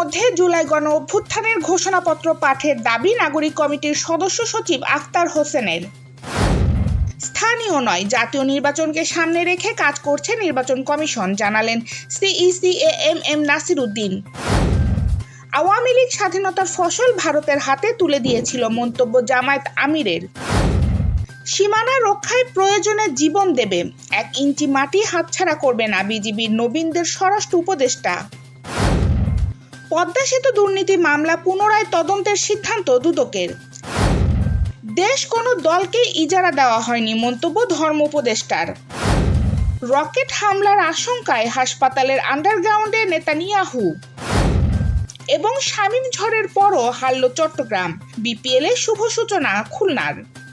মধ্যে জুলাই গণ অভ্যুত্থানের ঘোষণাপত্র পাঠের দাবি নাগরিক কমিটির সদস্য সচিব আক্তার হোসেনের। স্থানীয় নয়, জাতীয় নির্বাচনকে সামনে রেখে কাজ করছে নির্বাচন কমিশন, জানালেন সিইসি-এএমএম নাসির উদ্দিন। আওয়ামী লীগ স্বাধীনতার ফসল ভারতের হাতে তুলে দিয়েছিল, মন্তব্য জামায়াত আমিরের। সীমানা রক্ষায় প্রয়োজনে জীবন দেবে, 1 ইঞ্চি মাটি হাতছাড়া করবে না বিজিবির নবীনদের স্বরাষ্ট্র উপদেষ্টা। পদ্মা সেতু দুর্নীতি মামলা পুনরায় তদন্তের সিদ্ধান্ত দুদকের। দেশ কোনো দলকে ইজারা দেওয়া হয়নি, মন্তব্য ধর্ম উপদেষ্টার। রকেট হামলার আশঙ্কায় হাসপাতালের আন্ডারগ্রাউন্ডে নেতানিয়াহু। এবং শামীম ঝড়ের পরও হারল চট্টগ্রাম, বিপিএল এর শুভ সূচনা খুলনার।